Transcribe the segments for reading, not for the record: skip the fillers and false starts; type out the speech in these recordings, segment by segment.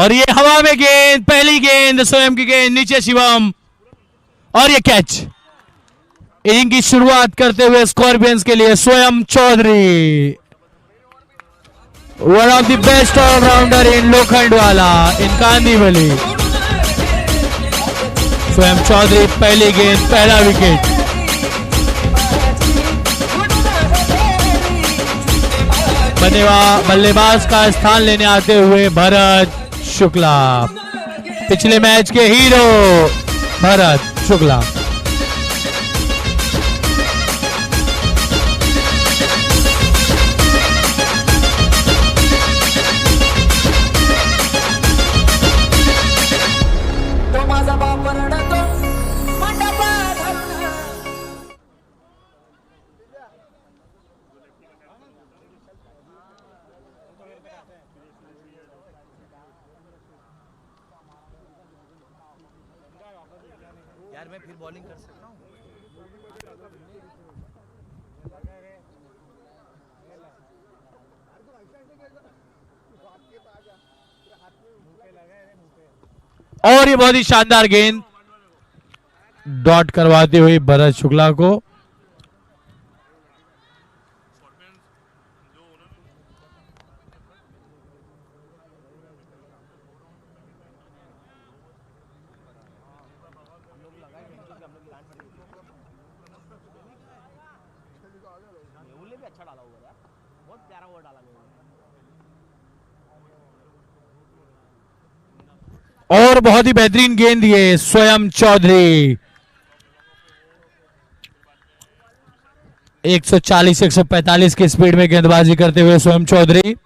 और ये हवा में गेंद, पहली गेंद स्वयं की गेंद, नीचे शिवम और ये कैच। इनिंग की शुरुआत करते हुए स्कॉर्पियंस के लिए Swayam Chaudhary, one of the best allrounder in Lokhandwala, in Kandivali. Swayam Chaudhary पहली गेंद, पहला विकेट। बल्लेबाज का स्थान लेने आते हुए भरत शुक्ला, पिछले मैच के हीरो भरत शुक्ला। यार मैं फिर बॉलिंग कर सकता हूँ। और ये बहुत ही शानदार गेंद डॉट करवाते हुए भरत शुक्ला को। अच्छा डाला हुआ यार, बहुत प्यारा वर्ड डाला और बहुत ही बेहतरीन गेंद ये स्वयं चौधरी, 140-145 की स्पीड में गेंदबाजी करते हुए स्वयं चौधरी।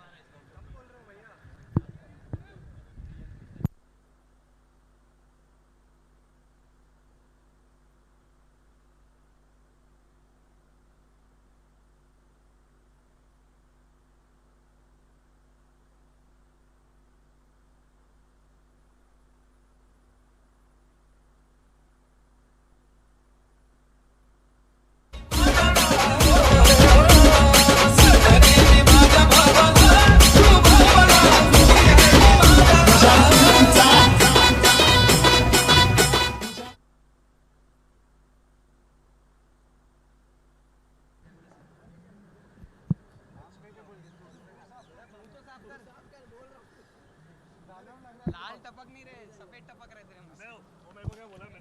लाल टपक नहीं रहे, सफेद टपक रहे थे।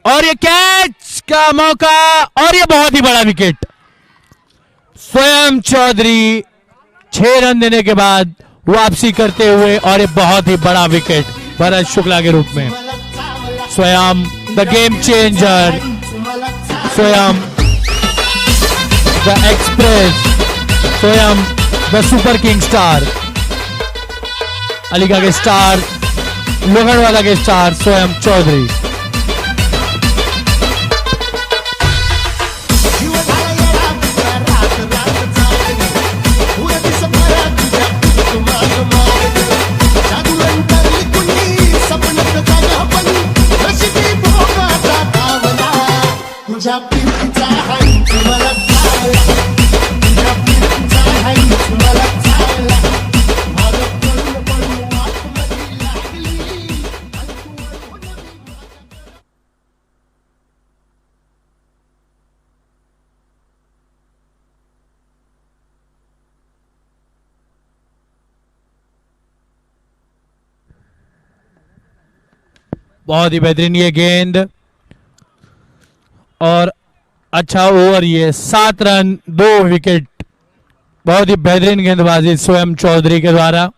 और ये कैच का मौका और ये बहुत ही बड़ा विकेट। स्वयं चौधरी 6 रन देने के बाद वापसी करते हुए और ये बहुत ही बड़ा विकेट भरत शुक्ला के रूप में। स्वयं द गेम चेंजर, स्वयं द एक्सप्रेस, स्वयं the super king star, Aligarh के स्टार, लोखंडवाला के स्टार स्वयं चौधरी। बहुत ही बेहतरीन ये गेंद और अच्छा ओवर, ये 7 रन 2 विकेट। बहुत ही बेहतरीन गेंदबाजी स्वयं चौधरी के द्वारा।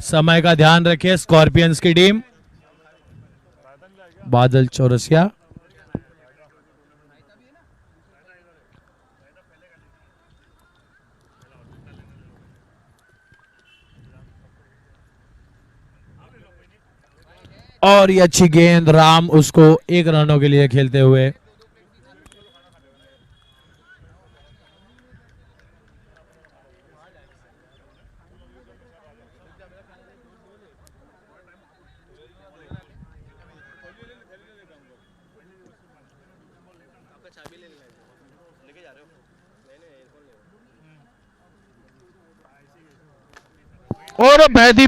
समय का ध्यान रखिए स्कॉर्पियंस की टीम। बादल चौरसिया और ये अच्छी गेंद, राम उसको 1 रनों के लिए खेलते हुए। और बहुत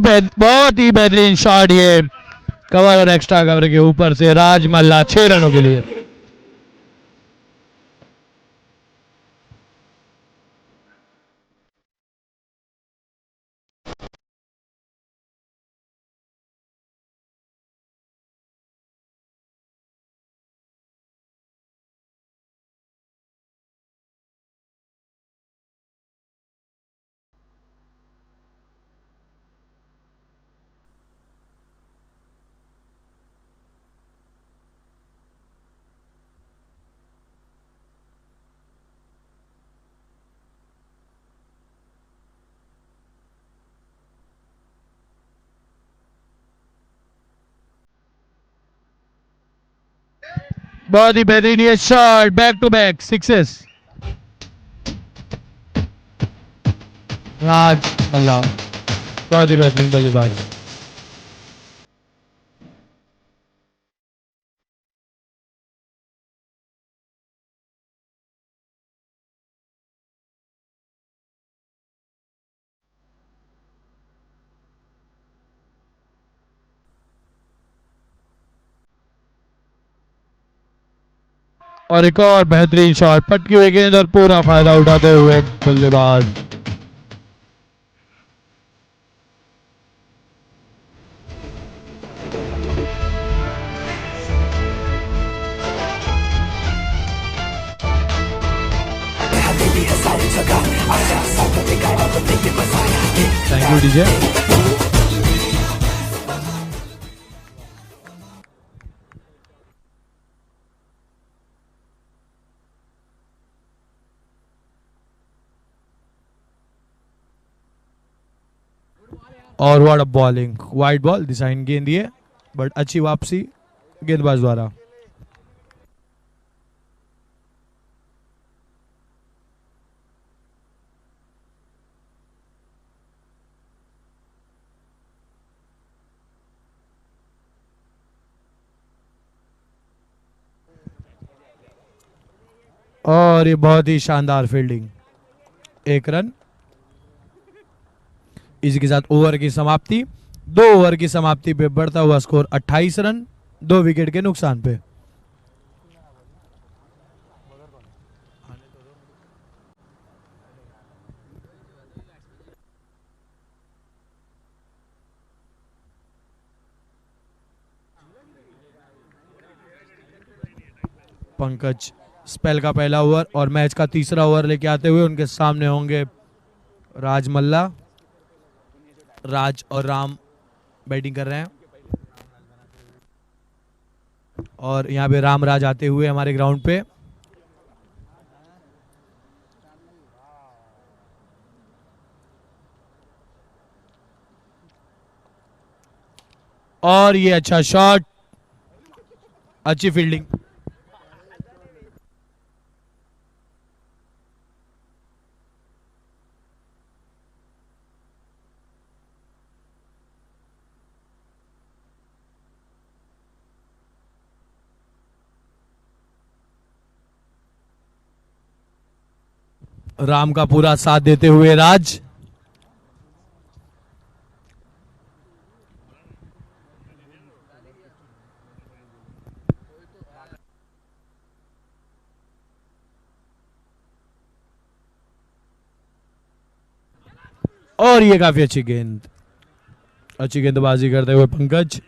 ही बेहतरीन शॉट ये, कवर और एक्स्ट्रा कवर के ऊपर से राजमल्ला 6 रनों के लिए। बहुत ही बेहतरीन ये shot, back to back sixes. Rajmalla बहुत ही बेहतरीन बल्लेबाज। और एक और बेहतरीन शॉट, पटकी हुई गेंद और पूरा फायदा उठाते हुए बल्लेबाज। Thank you DJ. और what a bowling, wide ball design गेंद ये, बट अच्छी वापसी गेंदबाज द्वारा। और ये बहुत ही शानदार फील्डिंग, 1 रन। इसी के साथ ओवर की समाप्ति। 2 ओवर की समाप्ति पे बढ़ता हुआ स्कोर 28 रन, 2 विकेट के नुकसान पे। पंकज स्पेल का पहला ओवर और मैच का तीसरा ओवर लेके आते हुए उनके सामने होंगे राजमल्ला। राज और राम बैटिंग कर रहे हैं और यहाँ पे राम राज आते हुए हमारे ग्राउंड पे। और ये अच्छा शॉट, अच्छी फील्डिंग। राम का पूरा साथ देते हुए राज। और ये काफी अच्छी गेंद, अच्छी गेंदबाजी करते हुए पंकज।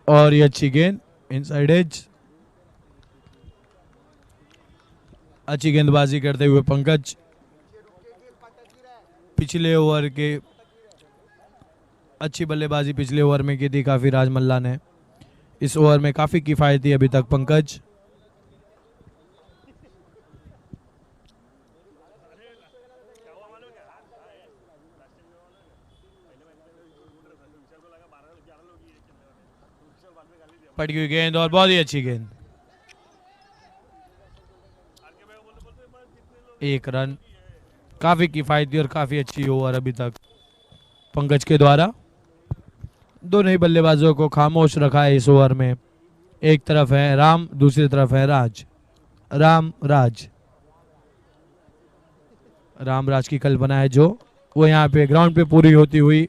और ये अच्छी गेंद इनसाइड एज। अच्छी गेंदबाजी करते हुए पंकज। पिछले ओवर के अच्छी बल्लेबाजी पिछले ओवर में की थी काफी राजमल्ला ने। इस ओवर में काफी किफायती अभी तक पंकज। पट गई गेंद और बहुत ही अच्छी गेंद। 1 रन। काफी किफायती और काफी अच्छी ओवर अभी तक पंकज के द्वारा। दोनों ही बल्लेबाजों को खामोश रखा है इस ओवर में। एक तरफ है राम, दूसरी तरफ है राज। राम राज राम राज की कल्पना है जो वो यहाँ पे ग्राउंड पे पूरी होती हुई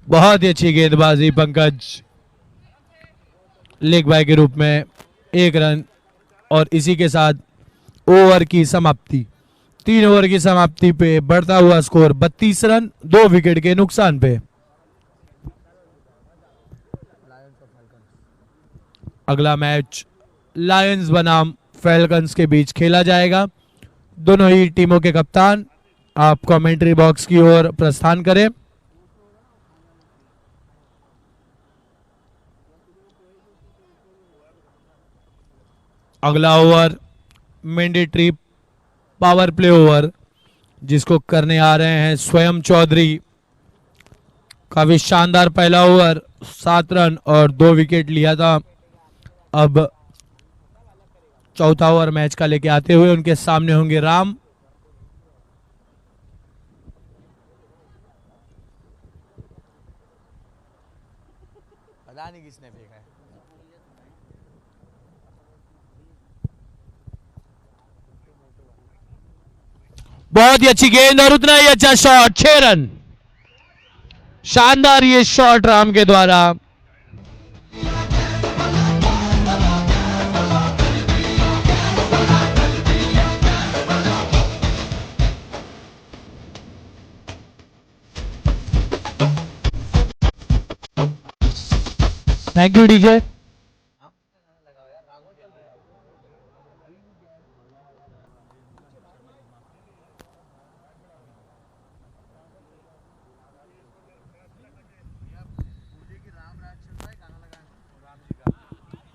बहुत ही अच्छी गेंदबाजी पंकज। लेग बाय के रूप में 1 रन और इसी के साथ ओवर की समाप्ति। 3 ओवर की समाप्ति पे बढ़ता हुआ स्कोर 32 रन 2 विकेट के नुकसान पे। अगला मैच लायंस बनाम फैल्कन्स के बीच खेला जाएगा। दोनों ही टीमों के कप्तान आप कमेंट्री बॉक्स की ओर प्रस्थान करें। अगला over mandatory power play over जिसको करने आ रहे हैं स्वयं चौधरी। काफी शानदार पहला ओवर 7 रन और 2 विकेट लिया था। अब चौथा ओवर मैच का लेके आते हुए उनके सामने होंगे राम। पता नहीं किसने फेंका है। बहुत ही अच्छी गेंद और उतना ही अच्छा शॉट। 6 रन। शानदार ये शॉट राम के द्वारा। Thank you DJ.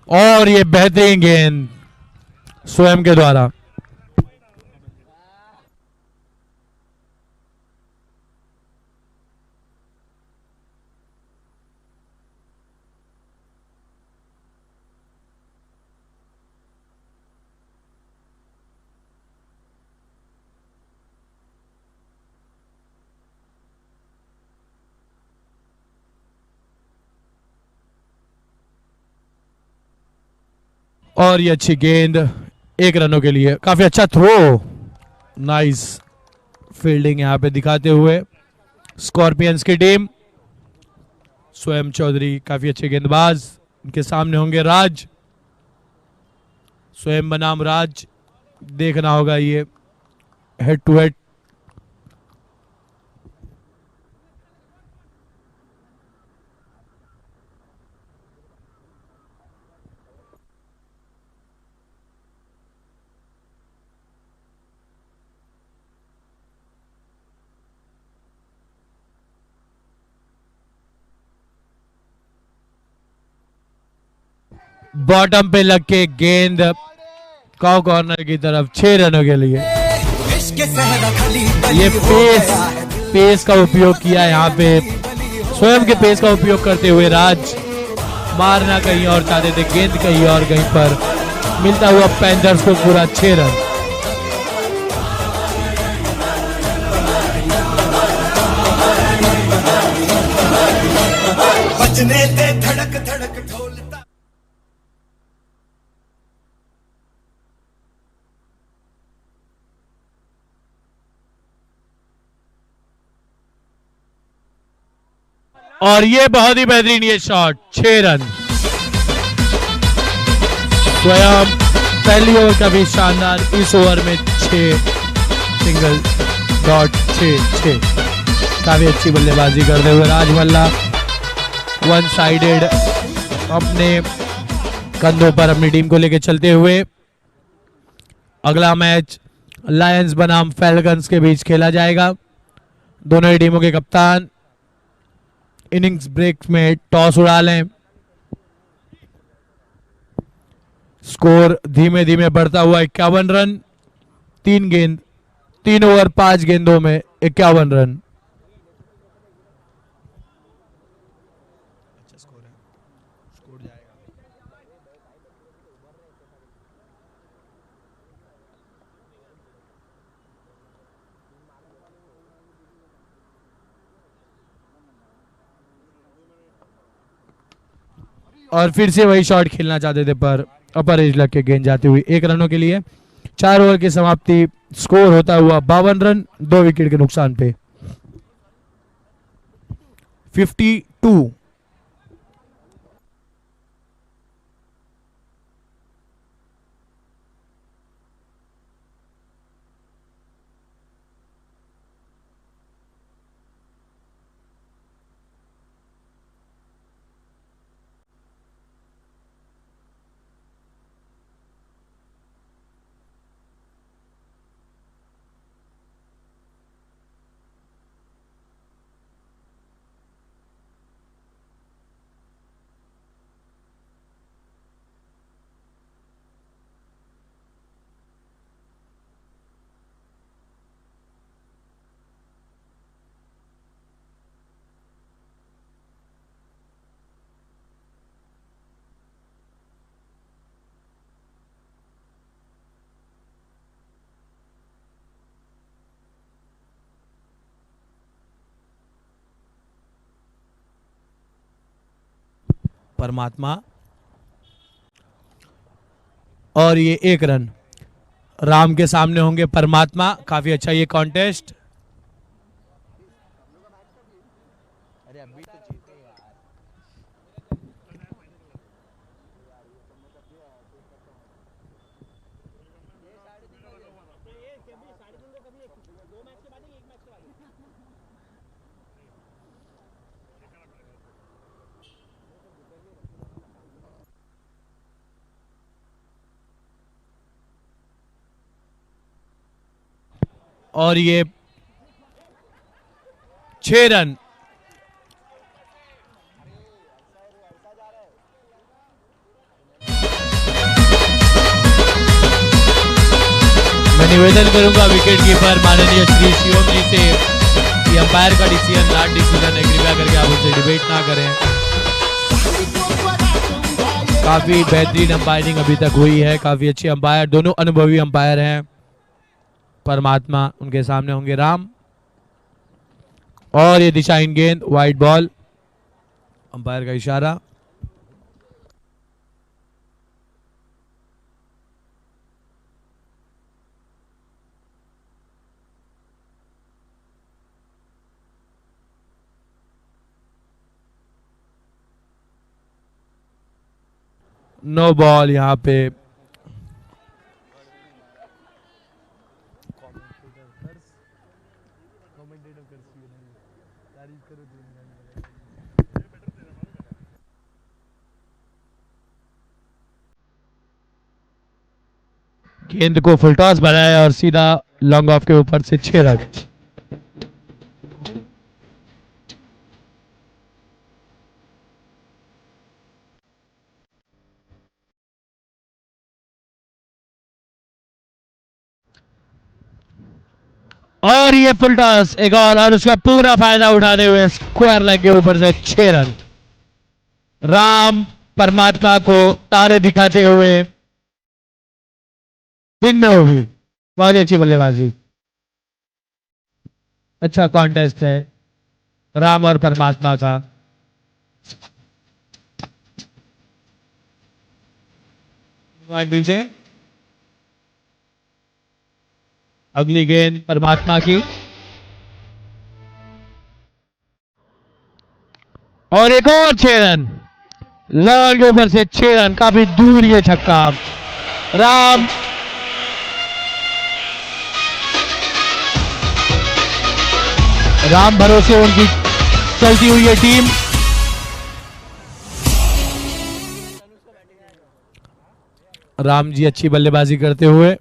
और ये बेहतरीन गेंद स्वयं के द्वारा। और ये अच्छी गेंद 1 रनों के लिए। काफी अच्छा थ्रो। नाइस फील्डिंग यहां पे दिखाते हुए स्कॉर्पियंस की टीम। स्वयं चौधरी काफी अच्छे गेंदबाज। उनके सामने होंगे राज। स्वयं बनाम राज। देखना होगा ये हेड टू हेड। बॉटम पे लग के गेंद काउ कॉर्नर की तरफ 6 रनों के लिए। ये पेस का उपयोग किया यहाँ पे। स्वयं के पेस का उपयोग करते हुए राज मारना कहीं और चाहते थे, गेंद कहीं और, कहीं पर मिलता हुआ पैंथर्स को पूरा 6 रन। बचने दे धड़क धड़क ढोलता। और ये बहुत ही बेहतरीन ये शॉट। 6 रन। स्वयं पहली ओवर काफी शानदार, इस ओवर में 6 सिंगल डॉट 6 काफी अच्छी बल्लेबाजी करते हुए राजमल्ला वन साइडेड अपने कंधों पर अपनी टीम को लेकर चलते हुए। अगला मैच लायंस बनाम फैल्कन्स के बीच खेला जाएगा। दोनों ही टीमों के कप्तान इनिंग्स ब्रेक में टॉस उड़ा लें। स्कोर धीमे धीमे बढ़ता हुआ 51 रन, 3 ओवर 5 गेंदों में 51 रन। और फिर से वही शॉट खेलना चाहते थे पर अपर एज लग के गेंद जाती हुई 1 रनों के लिए। 4 ओवर की समाप्ति, स्कोर होता हुआ 52 रन 2 विकेट के नुकसान पे। 52। परमात्मा और ये 1 रन राम के सामने होंगे परमात्मा। काफी अच्छा ये कॉन्टेस्ट। और ये 6 रन। मैं निवेदन करूंगा विकेट कीपर माननीय श्री शिवम जी से कि अंपायर का डिसीजन लास्ट डिसीजन है, कृपया करके आप उनसे डिबेट ना करें। काफी बेहतरीन अंपायरिंग अभी तक हुई है, काफी अच्छे अंपायर, दोनों अनुभवी अंपायर हैं। परमात्मा, उनके सामने होंगे राम। और ये दिशाहीन गेंद, वाइड बॉल, अंपायर का इशारा। नो बॉल यहां पे। गेंद को फुल टॉस बनाया और सीधा लॉन्ग ऑफ के ऊपर से 6 रन। और ये फुल टॉस एक और उसका पूरा फायदा उठाते हुए स्क्वायर लेग के ऊपर से 6 रन। राम परमात्मा को तारे दिखाते हुए दिन में होगी। बहुत अच्छी बल्लेबाजी, अच्छा कॉन्टेस्ट है राम और परमात्मा का। पीछे अगली गेंद परमात्मा की और एक और 6 रन। लॉन्ग के ऊपर से 6 रन, काफी दूर ये छक्का। राम राम भरोसे उनकी चलती हुई है टीम। राम जी अच्छी बल्लेबाजी करते हुए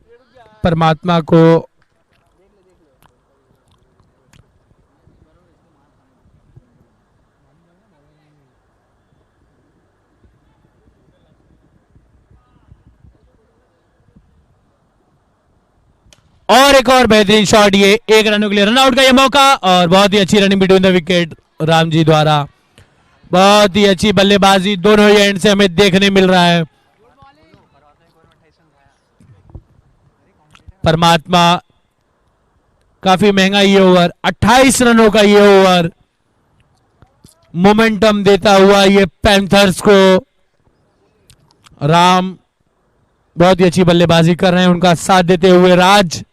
परमात्मा को और एक और बेहतरीन शॉट, ये 1 रनों के लिए रन आउट का ये मौका और बहुत ही अच्छी running between the wicket Ram ji द्वारा। बहुत ही अच्छी बल्लेबाजी दोनों ही एंड से हमें देखने मिल रहा है। परमात्मा काफी महंगा ये ओवर, 28 रनों का ये ओवर मोमेंटम देता हुआ ये पैंथर्स को। राम बहुत ही अच्छी बल्लेबाजी कर रहे हैं, उनका साथ देते हुए राज,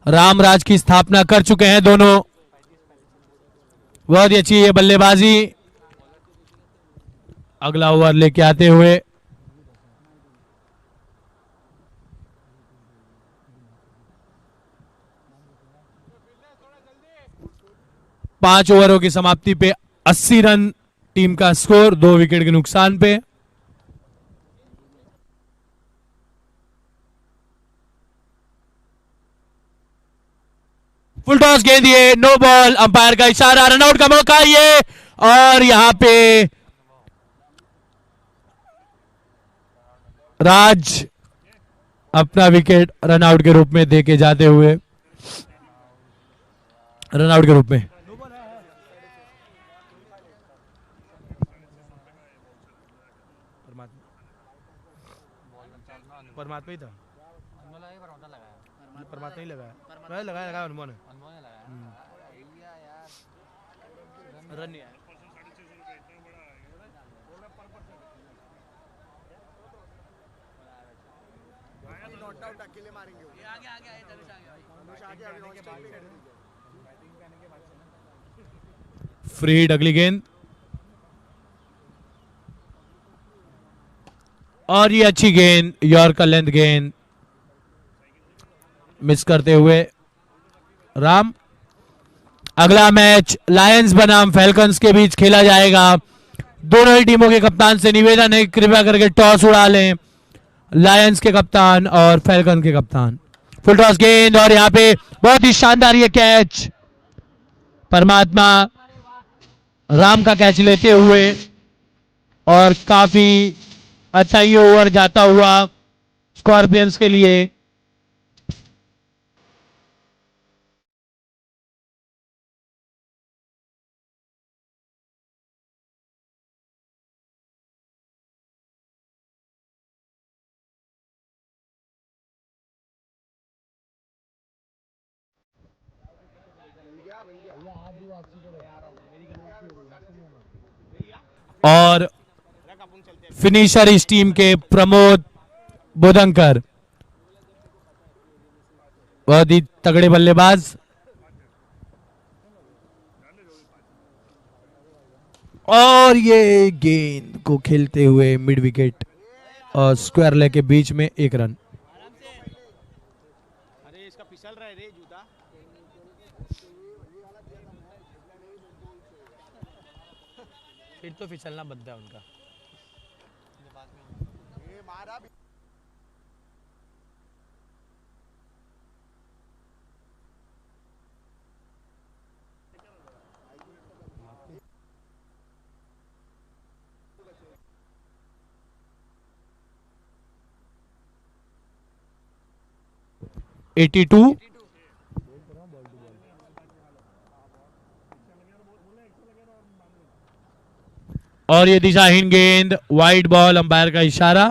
रामराज की स्थापना कर चुके हैं दोनों। बहुत ही अच्छी ये बल्लेबाजी। अगला ओवर लेके आते हुए पांच ओवरों की समाप्ति पे 80 रन टीम का स्कोर, 2 विकेट के नुकसान पे। फुल टॉस गेंद, ये नो बॉल, अंपायर का इशारा, रनआउट का मौका ये, और यहां पे राज अपना विकेट रनआउट के रूप में देके जाते हुए, रनआउट के रूप में। परमात्मा ही था, परमात्मा ही लगाया, लगाया हनुमान रन नहीं आया। फ्री हिट अगली गेंद, और ये अच्छी गेंद, यॉर्कर लेंथ गेंद मिस करते हुए राम। अगला मैच लायंस बनाम फैल्कन्स के बीच खेला जाएगा। दोनों ही टीमों के कप्तान से निवेदन है, कृपया करके टॉस उड़ा लें, लायंस के कप्तान और फैल्कन के कप्तान। फुल टॉस गेंद, और यहां पे बहुत ही शानदार ये कैच, परमात्मा राम का कैच लेते हुए, और काफी अच्छा ये ओवर जाता हुआ स्कॉर्पियंस के लिए। और फिनिशर इस टीम के प्रमोद बोधनकर, बहुत ही तगड़े बल्लेबाज, और ये गेंद को खेलते हुए मिड विकेट और स्क्वायर लेग के बीच में 1 रन। अरे इसका फिसल रहा है रे जूता। फिर तो फिसलना बनता है उनका। ये मारा भी। एटी 82। और ये दिशाहीन गेंद, वाइड बॉल, अंपायर का इशारा।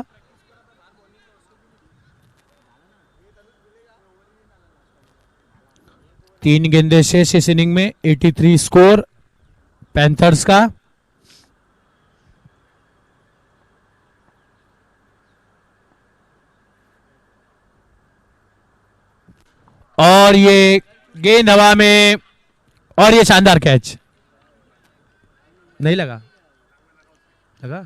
तीन गेंदे शेष इस इनिंग में, 83 स्कोर पैंथर्स का। और ये गेंद हवा में, और ये शानदार कैच, नहीं लगा, लगा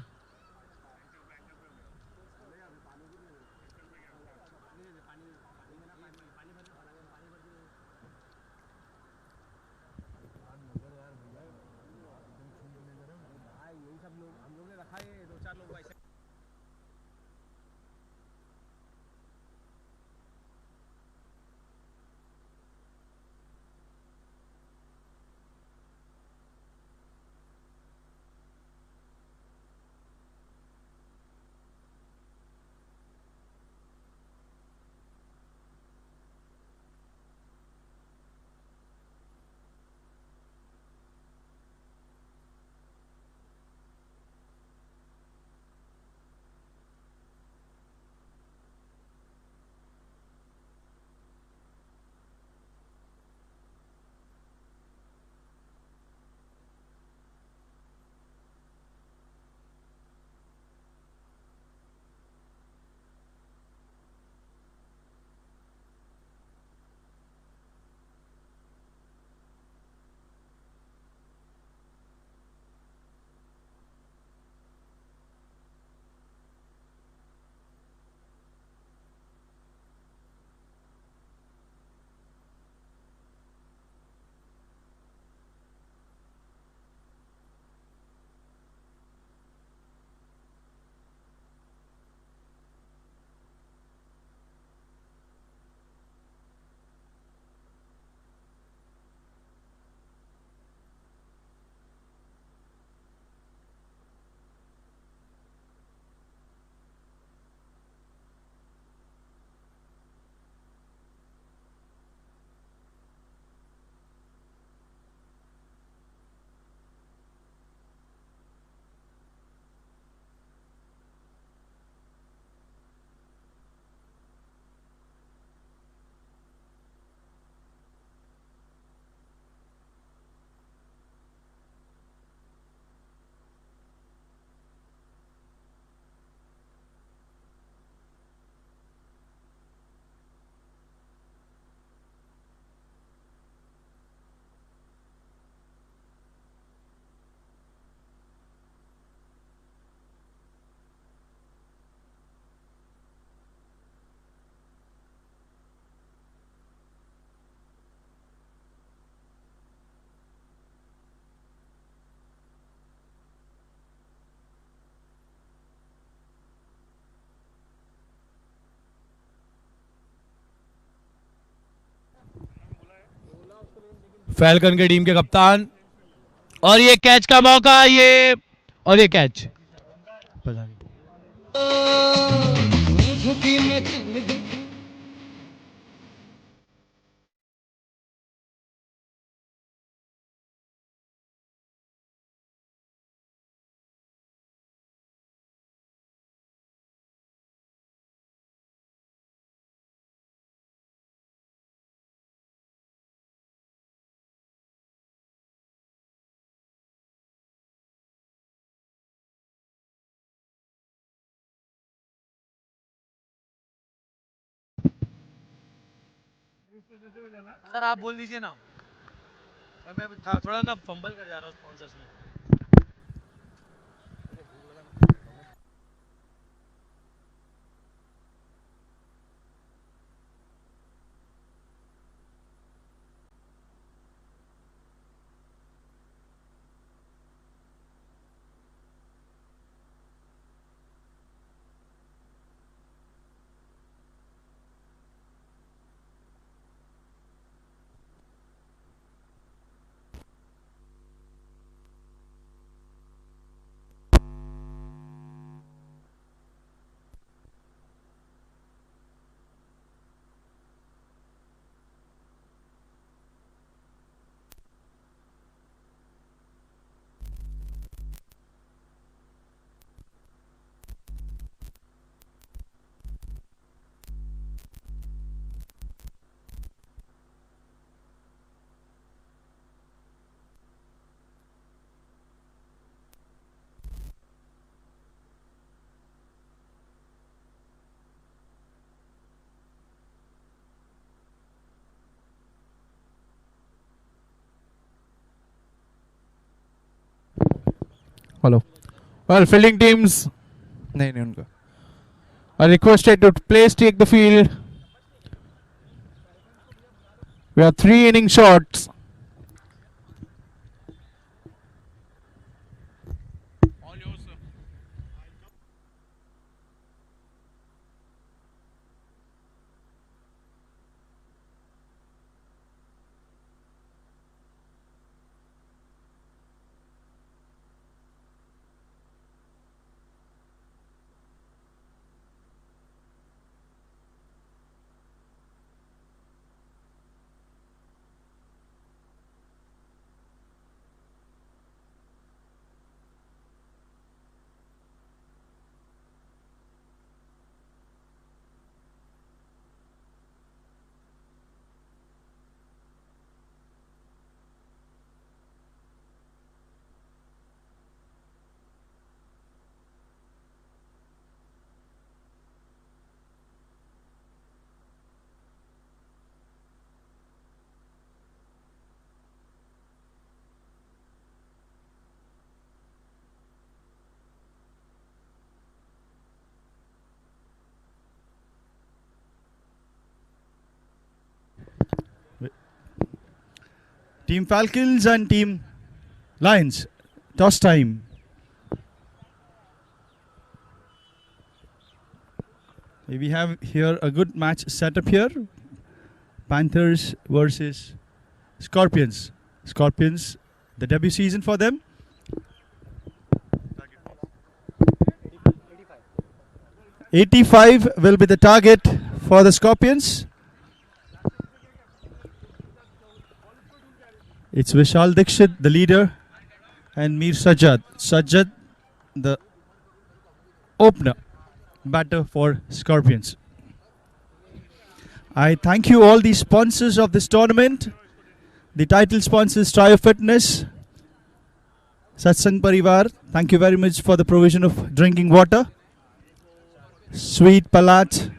फैल्कन की टीम के कप्तान, और ये कैच का मौका, ये और ये कैच। पता नहीं। सर आप बोल दीजिए ना। मैं थोड़ा ना फंबल कर जा रहा हूँ स्पॉन्सर्स में। Hello. Well, fielding teams नहीं नहीं उनका are requested to please take the field. We have 3 inning shots. Team Falcons and Team Lions. Toss time. We have here a good match set up here. Panthers versus Scorpions. Scorpions, the debut season for them. 85 will be the target for the Scorpions. It's Vishal Dikshit, the leader, and Mir Sajjad. Sajjad, the opener, batter for Scorpions. I thank you all the sponsors of this tournament. The title sponsors Trio Fitness, Satsang Parivar. Thank you very much for the provision of drinking water. Sweet Palat,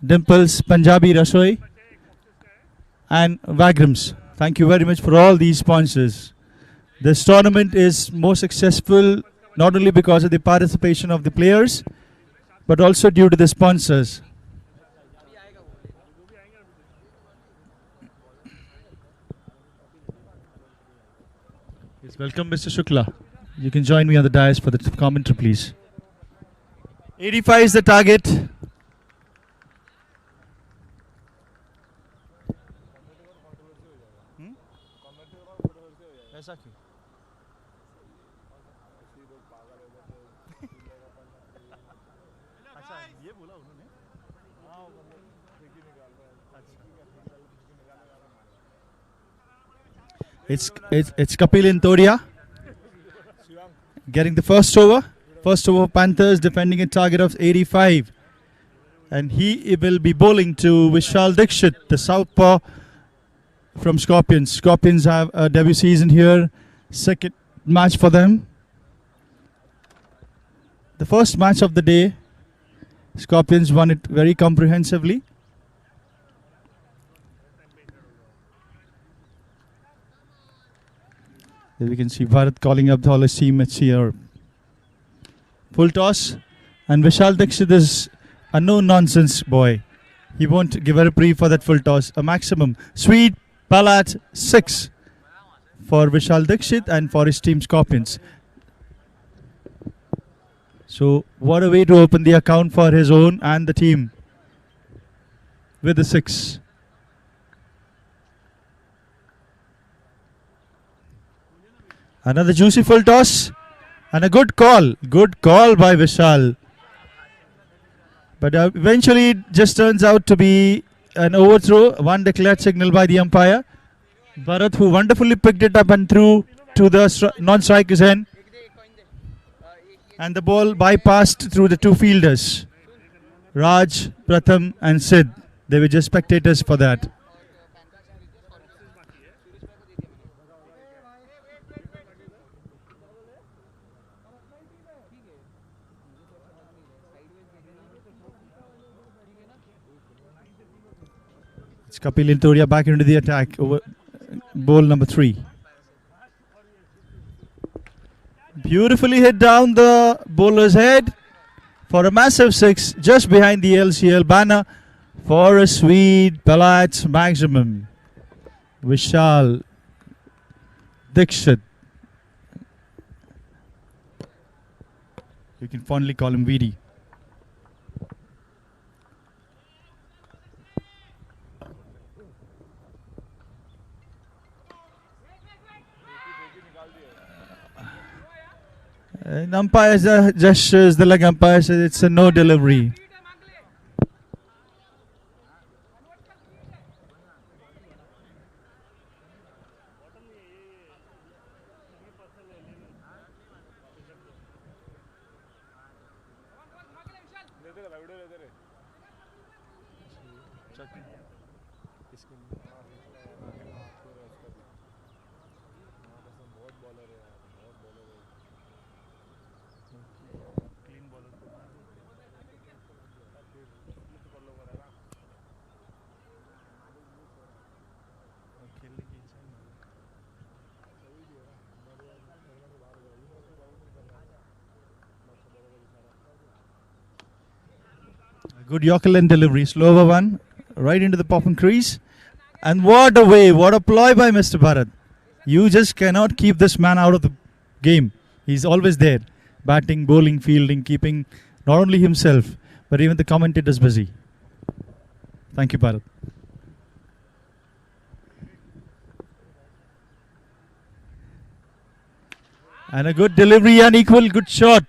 Dimples Punjabi Rasoi, and Vagrams. Thank you very much for all these sponsors. This tournament is more successful not only because of the participation of the players, but also due to the sponsors. Yes, welcome, Mr. Shukla. You can join me on the dais for the commentary, please. 85 is the target. ऐसा क्यों? अच्छा ये बोला उन्होंने। It's Kapil Intoria getting the first over. First over Panthers defending a target of 85. And he will be bowling to Vishal Dixit, the southpaw from Scorpions. Scorpions have a debut season here. Second match for them. The first match of the day, Scorpions won it very comprehensively. There we can see Bharat calling up all his teammates here. Full toss, and Vishal Dixit is a no-nonsense boy. He won't give a reprieve for that full toss. A maximum. Sweet Palat 6 for Vishal Dixit and for his team Scorpions. So what a way to open the account for his own and the team with the 6. Another juicy full toss and a good call. Good call by Vishal. But eventually it just turns out to be an overthrow. One declared signal by the umpire. Bharat, who wonderfully picked it up and threw to the non-striker's end. And the ball bypassed through the two fielders, Raj, Pratham and Sid. They were just spectators for that. It's Kapil Intoria back into the attack over ball number 3. Beautifully hit down the bowler's head for a massive 6 just behind the LCL banner for a sweet Palat maximum. Vishal Dixit. You can fondly call him VD. And umpire gestures, the leg umpire says it's a no delivery. Good Yorkerland delivery, slower one, right into the popping crease. And what a way, what a ploy by Mr. Bharat. You just cannot keep this man out of the game. He's always there, batting, bowling, fielding, keeping not only himself, but even the commentators busy. Thank you, Bharat. And a good delivery, unequal, good shot.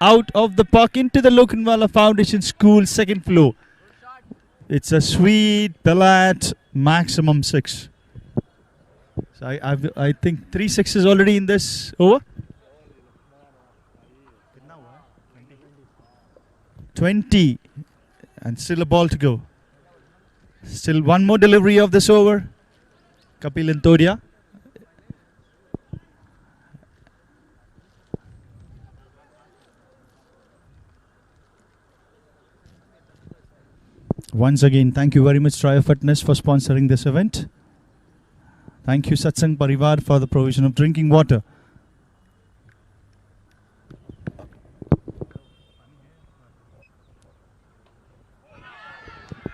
Out of the park into the Lokhandwala Foundation School, second floor. It's a sweet Palat maximum 6. So I think 3 6s already in this over. 20 and still a ball to go. Still one more delivery of this over. Kapil Intoria. Once again, thank you very much Triumph Fitness for sponsoring this event. Thank you Satsang Parivar for the provision of drinking water.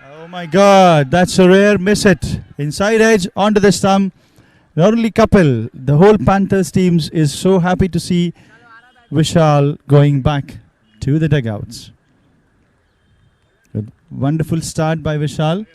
Oh my God, that's a rare miss it. Inside edge, onto the stump. Not only Kapil, the whole Panthers teams is so happy to see Vishal going back to the dugouts. Good. Wonderful start by Vishal.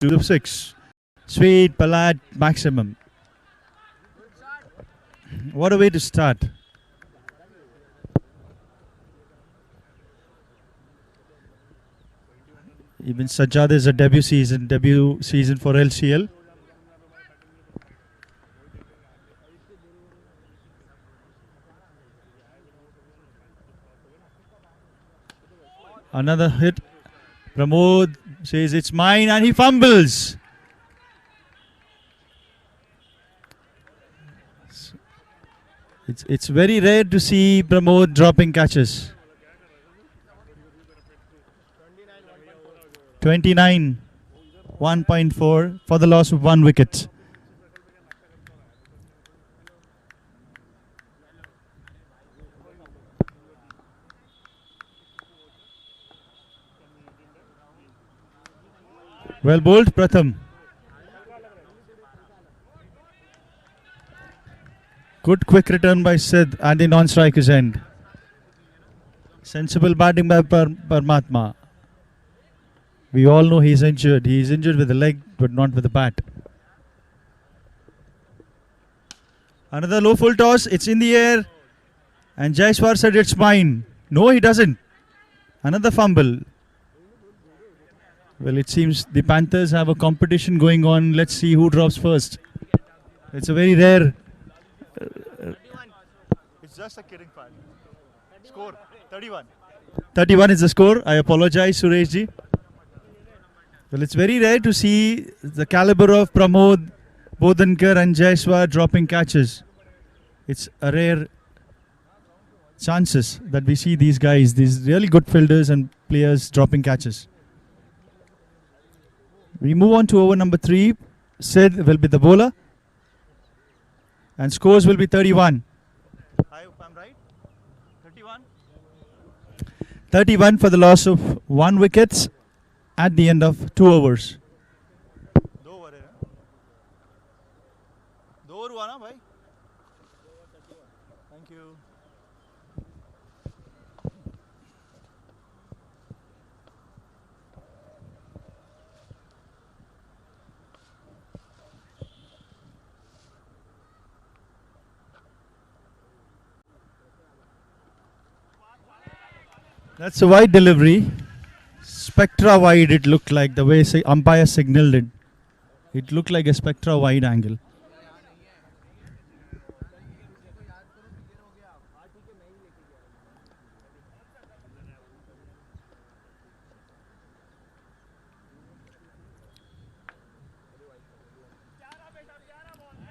to the 6. Sweet Palat maximum. What a way to start. Even Sajjad is a debut season for LCL. Another hit. Pramod says it's mine and he fumbles. It's very rare to see Pramod dropping catches. 29, 1.4 for the loss of 1 wicket. Well bowled, Pratham. Good quick return by Sid at the non-striker's end. Sensible batting by Paramatma. We all know he's injured. He's injured with the leg, but not with the bat. Another low full toss. It's in the air. And Jaiswar said it's mine. No, he doesn't. Another fumble. Well, it seems the Panthers have a competition going on. Let's see who drops first. It's a very rare. It's just a kidding fan. Score 31. 31 is the score. I apologize, Sureshji. Well, it's very rare to see the caliber of Pramod, Bodhankar and Jaiswar dropping catches. It's a rare chances that we see these guys, these really good fielders and players dropping catches. We move on to over number 3. Sid will be the bowler. And scores will be 31. I hope I'm right. 31. 31 for the loss of 1 wicket at the end of 2 overs. 2 over है ना? 2 over हुआ ना भाई? Thank you. That's a wide delivery. Spectra wide it looked like, the way umpire signaled it. It looked like a Spectra wide angle.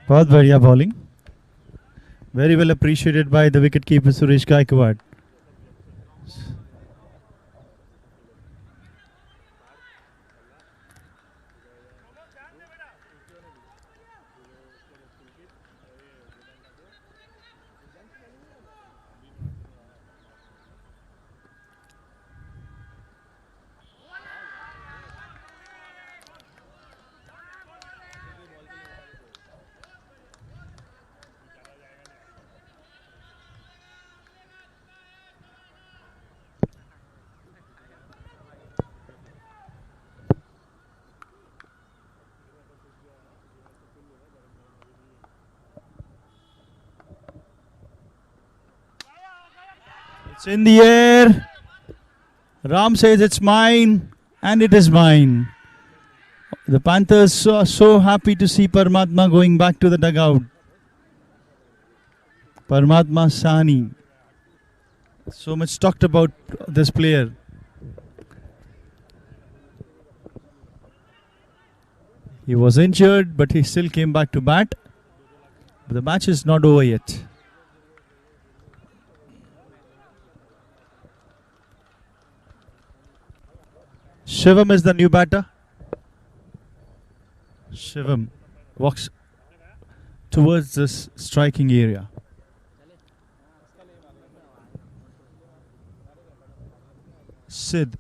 बहुत बढ़िया bowling. Very well appreciated by the wicketkeeper Suresh Gaikwad. It's in the air. Ram says it's mine, and it is mine. The Panthers are so happy to see Paramatma going back to the dugout. Paramatma Sani. So much talked about this player. He was injured, but he still came back to bat. But the match is not over yet. Shivam is the new batter. Shivam walks towards this striking area. Sid.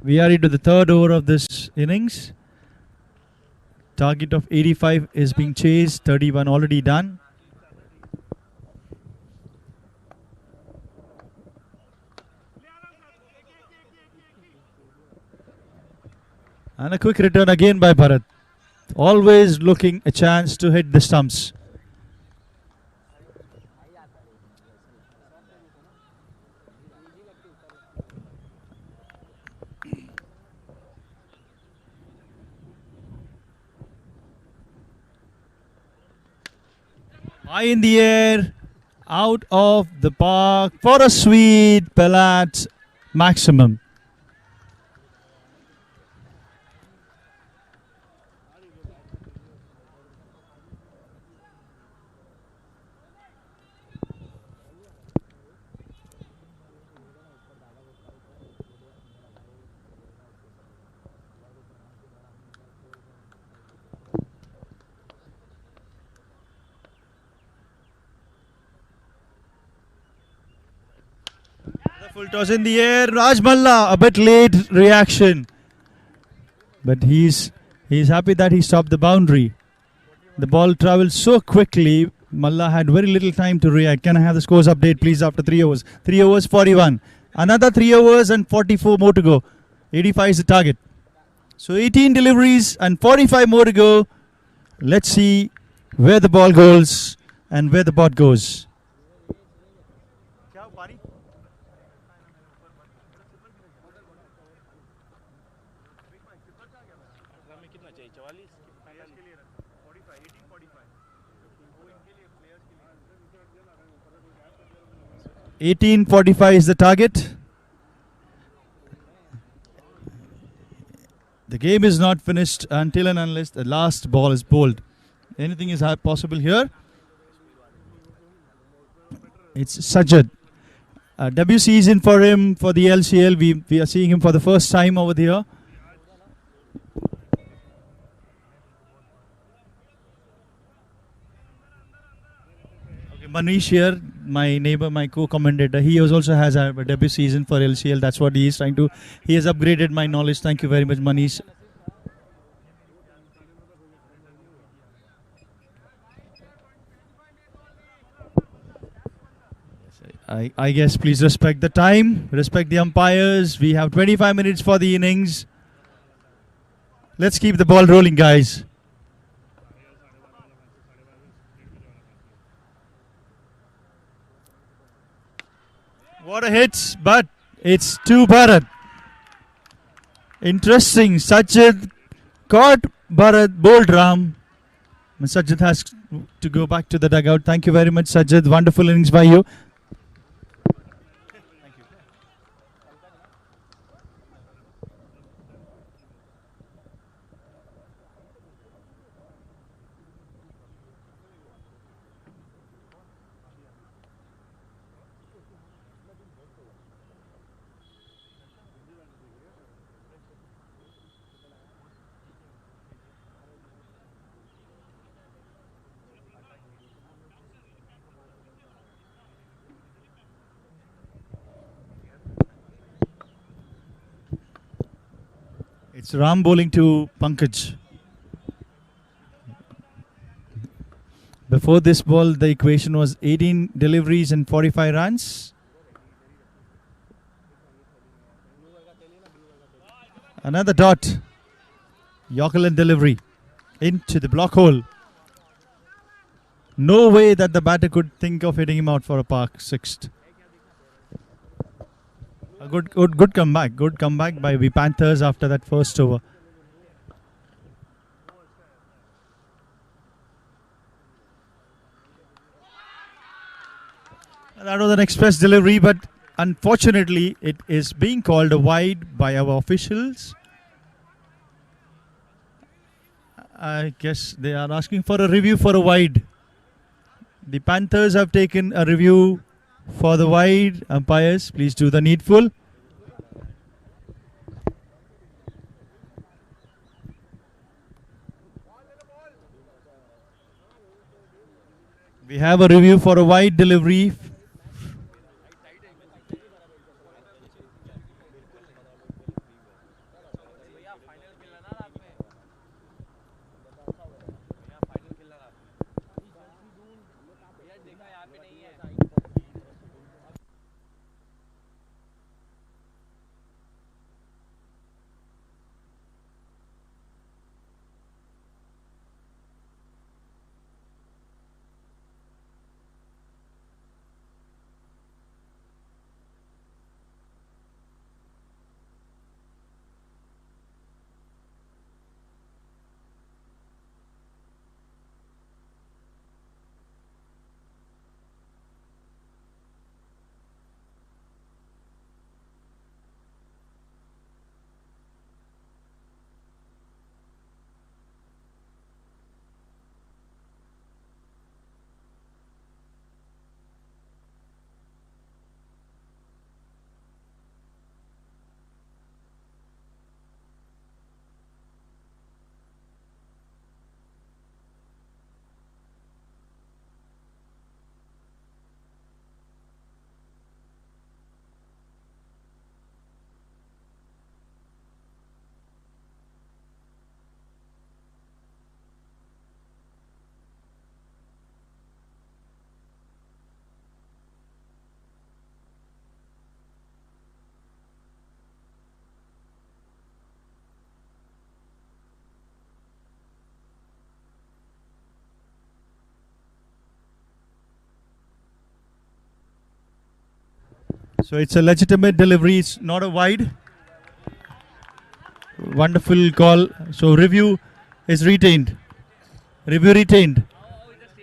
We are into the 3rd over of this innings. Target of 85 is being chased. 31 already done. And a quick return again by Bharat. Always looking a chance to hit the stumps. High in the air, out of the park for a sweet Pelat maximum. The full toss in the air. Raj Malla, a bit late reaction, but he's happy that he stopped the boundary. The ball travelled so quickly. Malla had very little time to react. Can I have the scores update, please? After 3 overs, 3 overs 41. Another 3 overs and 44 more to go. 85 is the target. So 18 deliveries and 45 more to go. Let's see where the ball goes and where the bot goes. 18:45 is the target. The game is not finished until and unless the last ball is bowled. Anything is possible here. It's Sajjad. Debut season for him for the LCL. We are seeing him for the first time over here. Manish here, my neighbor, my co-commentator, he also has a debut season for LCL. That's what he is trying to. He has upgraded my knowledge. Thank you very much, Manish. I guess please respect the time, respect the umpires. We have 25 minutes for the innings. Let's keep the ball rolling, guys. What a hit, but it's to Bharat. Interesting. Sajjad caught Bharat, bowled Ram. Sajjad has to go back to the dugout. Thank you very much, Sajjad. Wonderful innings by you. It's Ram bowling to Pankaj. Before this ball, the equation was 18 deliveries and 45 runs. Another dot. Yorker and delivery into the block hole. No way that the batter could think of hitting him out for a park sixth. A good comeback. Good comeback by the Panthers after that first over. That was an express delivery, but unfortunately, it is being called a wide by our officials. I guess they are asking for a review for a wide. The Panthers have taken a review for the wide. Umpires, please do the needful. We have a review for a wide delivery. So it's a legitimate delivery. It's not a wide. Wonderful call. So review is retained. Review retained.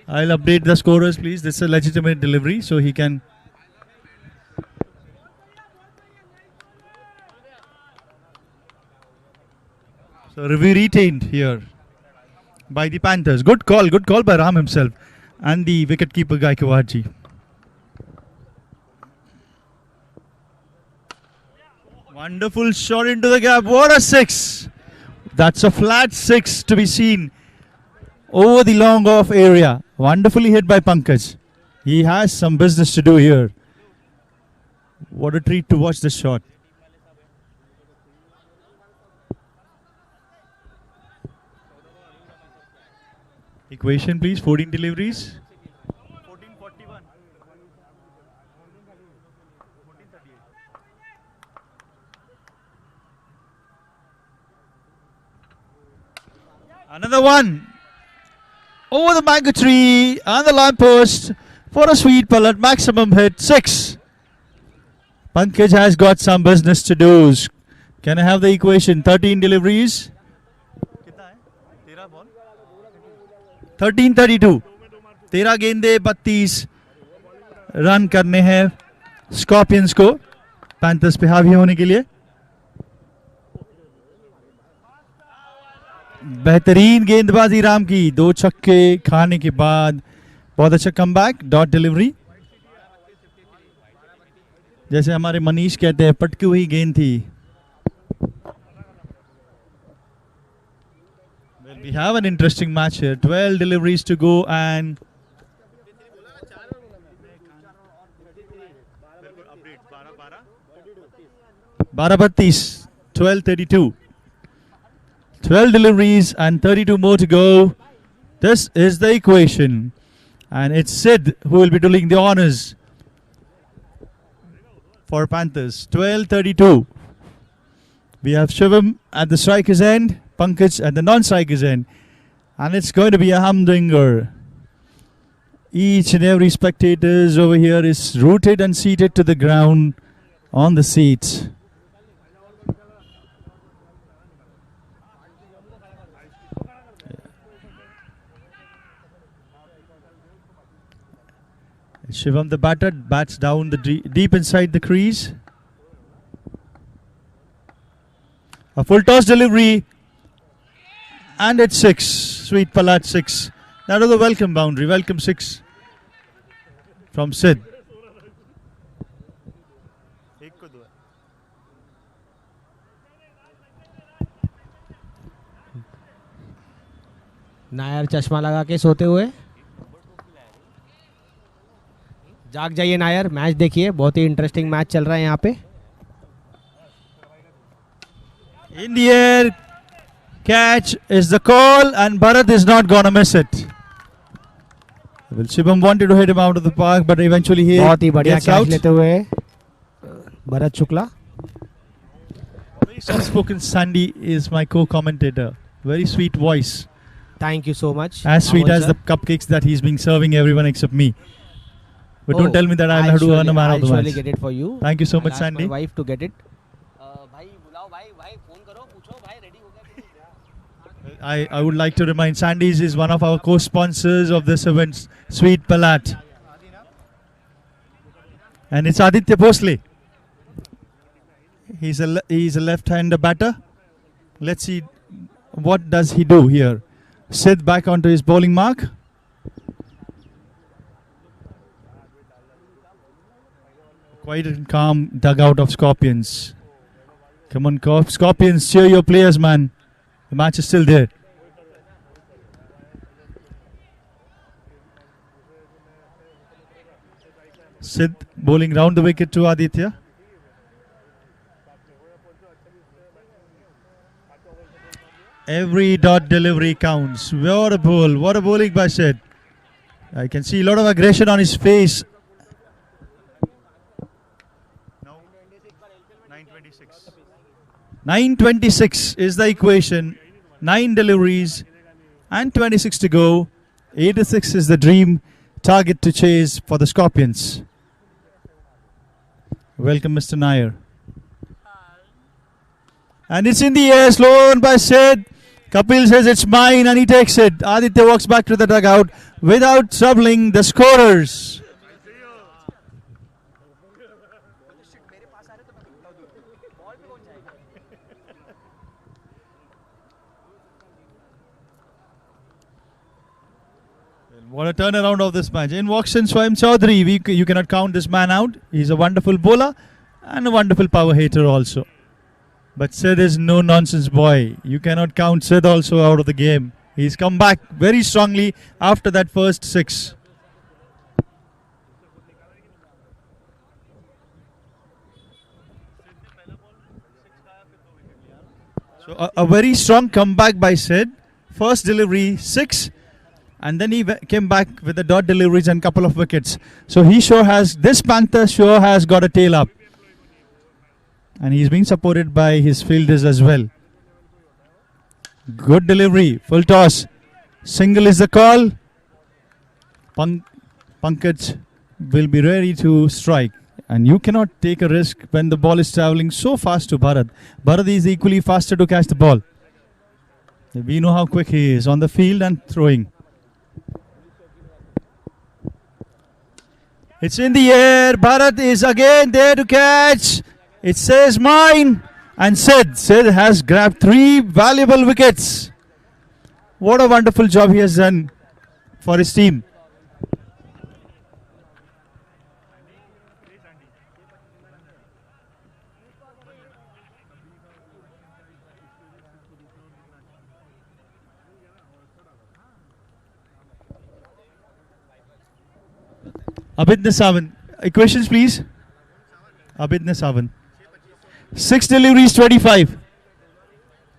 I'll update the scorers, please. This is a legitimate delivery, so he can. So review retained here by the Panthers. Good call by Ram himself and the wicketkeeper Gaikwad ji. Wonderful shot into the gap. What a six! That's a flat six to be seen over the long off area. Wonderfully hit by Pankaj. He has some business to do here. What a treat to watch this shot. Equation, please. 14 deliveries. 1441. 1438. Another one. Over the mango tree and the lamp post for a sweet pellet. Maximum hit. 6. Pankaj has got some business to do. Can I have the equation? 13 deliveries. 13-32. 13 गेंदे 32 run करने हैं Scorpions को panthers पे हावी होने के लिए. बेहतरीन गेंदबाजी राम की. 2 छक्के खाने के बाद बहुत अच्छा कमबैक. Dot delivery. जैसे हमारे मनीष कहते हैं पटकी हुई गेंद थी. We have an interesting match here. 12 deliveries to go and 12-32. 12-32. 12 deliveries and 32 more to go. This is the equation. And it's Sid who will be doing the honors for Panthers. 12-32. We have Shivam at the striker's end, Pankaj at the non-striker's end. And it's going to be a humdinger. Each and every spectators over here is rooted and seated to the ground on the seats. Shivam the batter bats down the deep inside the crease. A full toss delivery. And it's 6. Sweet Palat 6. That was a welcome boundary. Welcome 6 from Sid. Nair चश्मा लगा के सोते हुए. जाग जाइए Nair. Match देखिए. बहुत ही interesting match चल रहा है यहाँ पे. In the air. Catch is the call and Bharat is not gonna miss it. Well, Shivam wanted to hit him out of the park, but eventually he बहुत ही बढ़िया gets कैच out. लेते हुए Bharat Shukla. Very soft-spoken Sandy is my co-commentator. Very sweet voice. Thank you so much. As sweet Amal as sir. the cupcakes that he's been serving everyone except me. But don't tell me that I'll have to earn a man of the I'll surely match. get it for you. Thank you so much, I'll ask Sandy. my wife to get it. भाई बुलाओ भाई. भाई phone करो. पूछो भाई ready हो गया. I would like to remind Sandy's is one of our co-sponsors of this event, Sweet Palat. And it's Aditya Bhosle. He's a left-hander batter. Let's see what does he do here. Sid back onto his bowling mark. Quiet and calm dugout of Scorpions. Come on, Scorpions, cheer your players, man. The match is still there. Sid bowling round the wicket to Aditya. Every dot delivery counts. What a bowl. What a bowling by Sid. I can see a lot of aggression on his face. 926 is the equation. 9 deliveries and 26 to go. 86 is the dream target to chase for the Scorpions. Welcome, Mr. Nair. And it's in the air, slow on by Sid. Kapil says it's mine and he takes it. Aditya walks back to the dugout without troubling the scorers. What a turnaround of this match. In walks in Swayam Chaudhary. You cannot count this man out. He's a wonderful bowler and a wonderful power hitter also. But Sid is no nonsense boy. You cannot count Sid also out of the game. He's come back very strongly after that first 6. So a very strong comeback by Sid. First delivery 6. And then he came back with the dot deliveries and couple of wickets. So he sure has, this Panther sure has got a tail up. And he's being supported by his fielders as well. Good delivery, full toss. Single is the call. Pankaj will be ready to strike. And you cannot take a risk when the ball is travelling so fast to Bharat. Bharat is equally faster to catch the ball. We know how quick he is on the field and throwing. It's in the air. Bharat is again there to catch. It says mine. And Sid has grabbed 3 valuable wickets. What a wonderful job he has done for his team. Abhidna Savan. Equations please. Abhidna Savan. 6 deliveries, 25.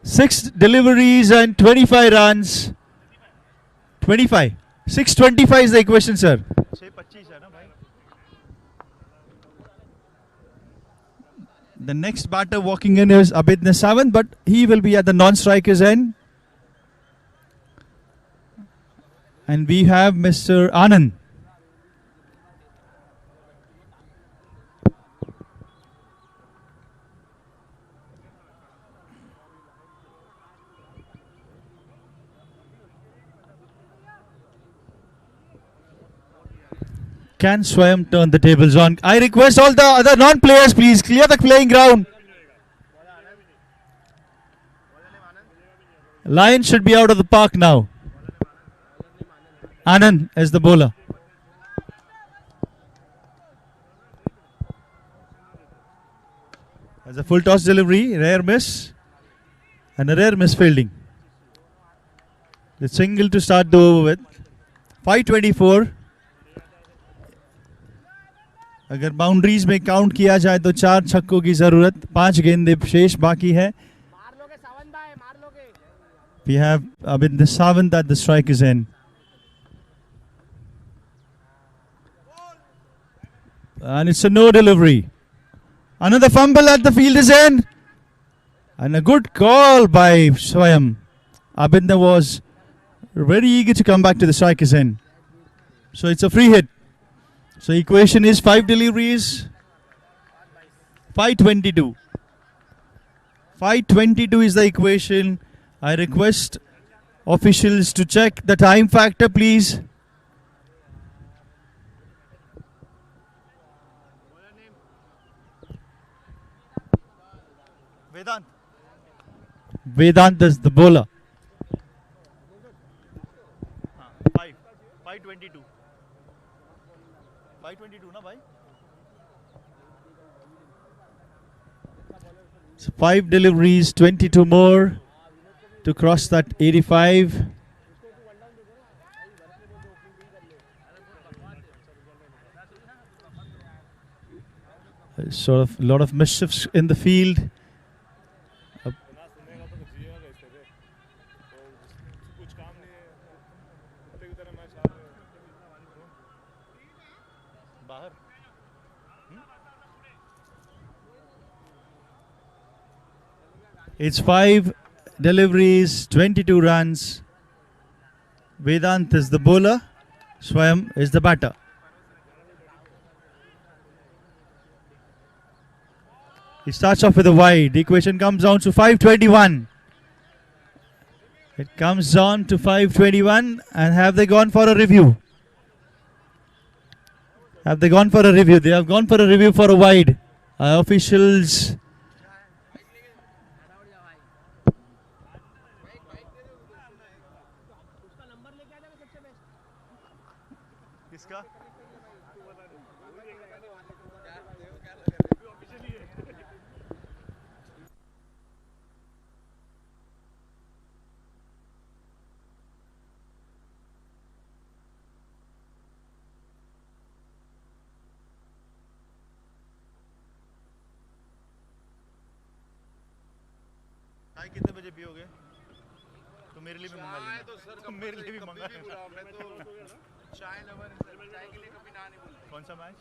6 deliveries and 25 runs. 25. 625 is the equation, sir. The next batter walking in is Abhidna Savan, but he will be at the non-strikers end. And we have Mr. Anand. Can Swayam turn the tables on? I request all the other non-players, please clear the playing ground. Lion should be out of the park now. Anand is the bowler. As a full toss delivery, rare miss. And a rare miss fielding. The single to start the over with. 524. अगर boundaries में count किया जाए तो 4 छक्कों की जरूरत, 5 गेंदें शेष बाकी है. We have Abhidna Savant at the strikers end. And it's a no delivery. Another fumble at the fielder's end. And a good call by Swayam. Abhidna was very eager to come back to the strikers end. So it's a free hit. So equation is 5 deliveries, 522. 522 is the equation. I request officials to check the time factor, please. Vedant is the bowler. 522. 522 na bhai. So 5 deliveries, 22 more to cross that 85. Sort of a lot of mischiefs in the field. It's 5 deliveries, 22 runs. Vedant is the bowler. Swayam is the batter. He starts off with a wide. The equation comes down to 521. It comes down to 521. And have they gone for a review? Have they gone for a review? They have gone for a review for a wide. Officials. चाय कितने बजे पियोगे? तो मेरे लिए भी मंगा लेना। तो सर तो मेरे लिए भी मंगा लेना। मैं तो चाय लवर हूं सर, चाय के लिए कभी ना नहीं बोलता। कौन सा match?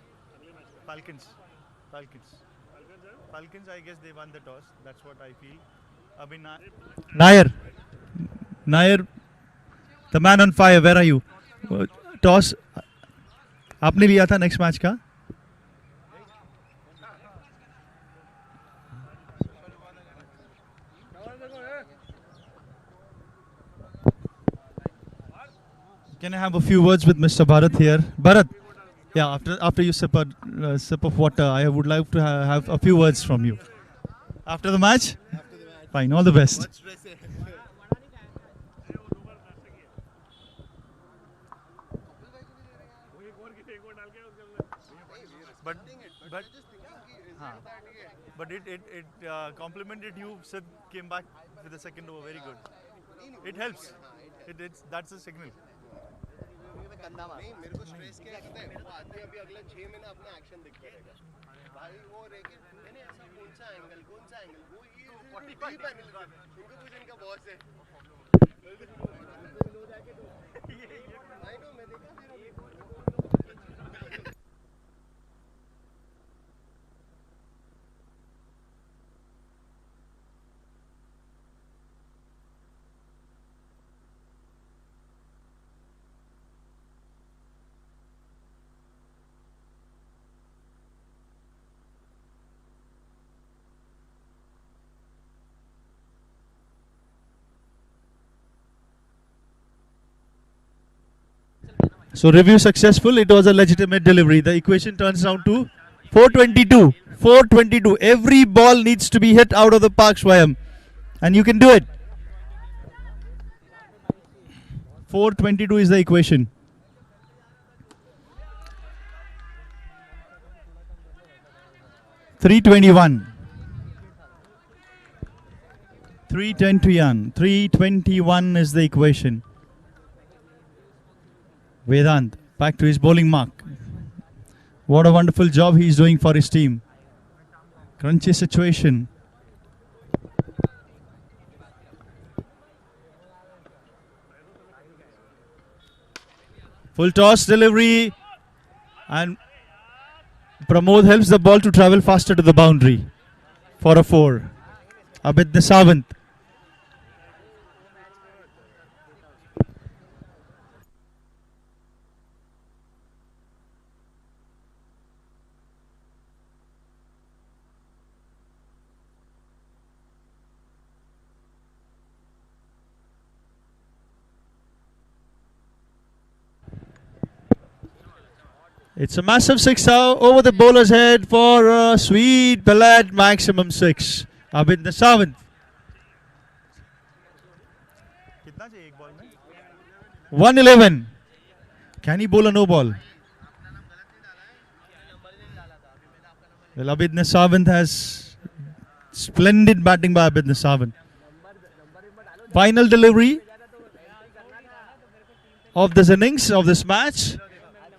Falcons I guess they won the toss. That's what I feel. अभी Nair, the man on fire, where are you? Toss आपने लिया था नेक्स्ट मैच का? Can I have a few words with Mr. Bharat here? Bharat, yeah, after you sip of water, I would like to have a few words from you. After the match? After the match. Fine, all the best. But it complimented you. Sid came back with the second over, very good. It helps. That's a signal. नहीं मेरे को stress क्या पता है वो आदमी अभी अगले 6 महीने अपना एक्शन दिखता रहेगा भाई वो रेके मैंने ऐसा कौन सा एंगल वो ये 45 पैनल इनको कुछ इनका बॉस है आई नो मैं देखा So review successful. It was a legitimate delivery. The equation turns down to 422. 422. Every ball needs to be hit out of the park, Swayam. And you can do it. 422 is the equation. $321. 321 is the equation. Vedant back to his bowling mark. What a wonderful job he's doing for his team. Crunchy situation. Full toss delivery, and Pramod helps the ball to travel faster to the boundary for a 4. Abid Nisavant. It's a massive 6 over the bowler's head for a sweet pellet, maximum 6. Abid Nisavant. कितना चाहिए एक ball में? 111. Can he bowl a no ball? Well, Abid Nisavant has splendid batting by Abid Nisavant. Final delivery of this innings, of this match.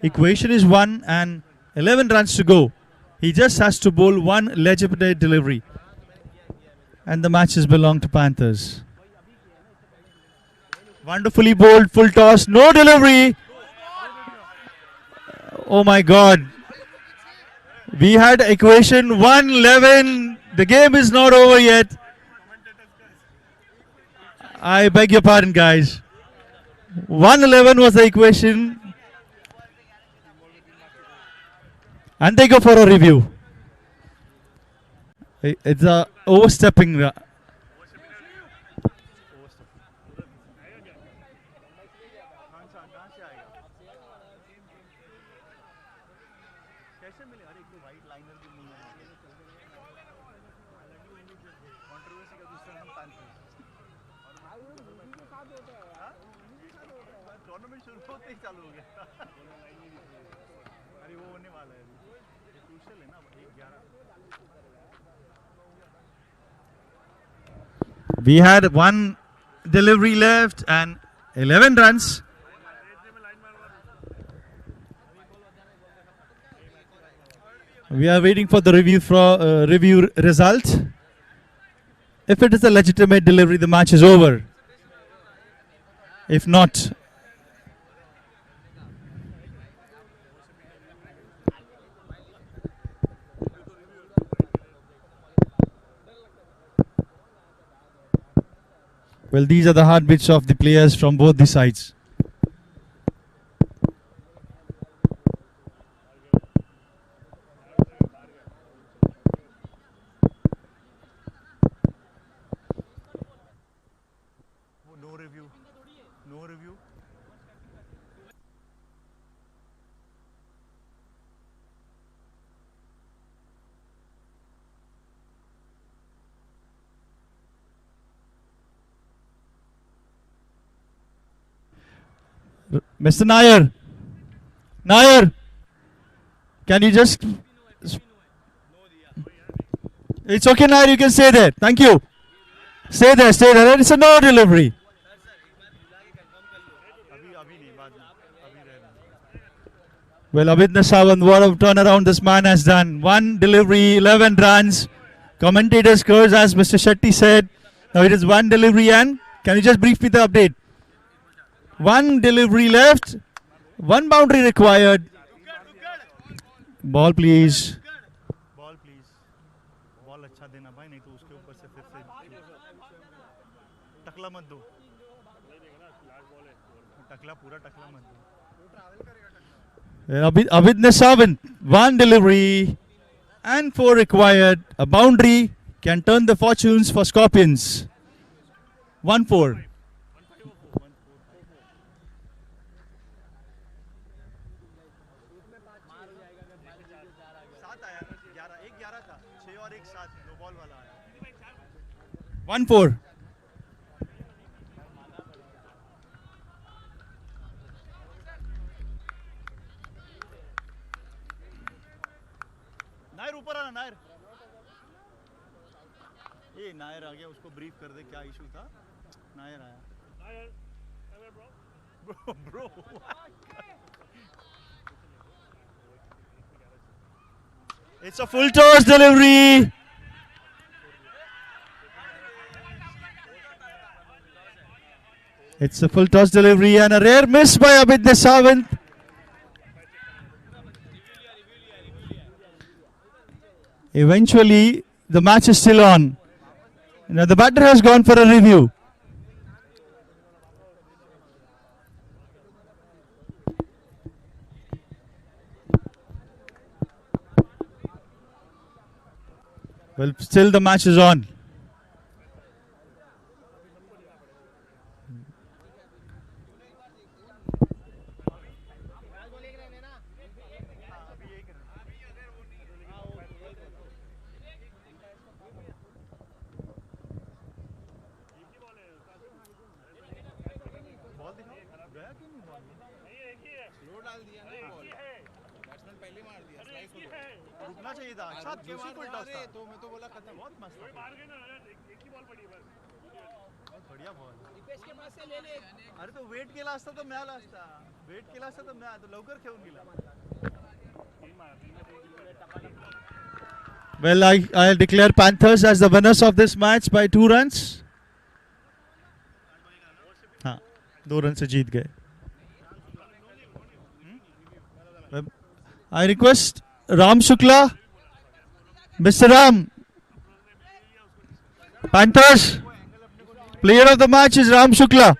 Equation is 1 and 11 runs to go. He just has to bowl one legitimate delivery. And the matches belong to Panthers. Wonderfully bowled, full toss, no delivery. Oh my God. We had equation 111. The game is not over yet. I beg your pardon, guys. 111 was the equation. And they go for a review. It's a overstepping. कहाँ से आएगा? कैसे मिले? अरे एक तो white liner भी नहीं है। कंट्रोवर्सी का दूसरा नाम पैंथर। टूर्नामेंट शुरू होते ही चालू हो गया। अरे वो होने वाला है अभी। ये क्रूशियल है ना 1-11। We had one delivery left and 11 runs. We are waiting for the review result. If it is a legitimate delivery, the match is over. If not, well, these are the heartbeats of the players from both the sides. No review. Mr. Nair, can you just? It's okay, Nair. You can stay there. Thank you. Stay there. It's a no delivery. Well, Abhidna Sawant, what a turnaround this man has done. One delivery, 11 runs. Commentators curse, as Mr. Shetty said. Now it is one delivery, and can you just brief me the update? One delivery left, one boundary required. Ball, please. Ball, please. Ball अच्छा देना भाई, नहीं तो उसके ऊपर से फिर से टकला मत दो। टकला पूरा टकला मत दो। Abhidna Sawant, one delivery and 4 required. A boundary can turn the fortunes for Scorpions. 1-4. एक 11 था, 6 और 1 7, नो बॉल वाला आया। 1-4. नायर ऊपर आना, नायर। ये नायर आ गया, उसको ब्रीफ कर दे क्या इशू था। नायर आया। Bro It's a full toss delivery. It's a full toss delivery and a rare miss by Abhidna Sawant. Eventually, the match is still on. Now the batter has gone for a review. Well, still the match is on. रुकना चाहिए था। अच्छा beautiful toss था। तो मैं तो बोला खत्म। बहुत मस्त था। बढ़िया बॉल। अरे तो वेट केला असता तर मिळाला असता। वेट केला असता तर मिळाला, तो लवकर खेळून गेला। Well, I'll declare Panthers as the winners of this match by 2 runs. हाँ, 2 runs से जीत गए. I request Ram Shukla, Mr. Ram. Panthers, player of the match is Ram Shukla.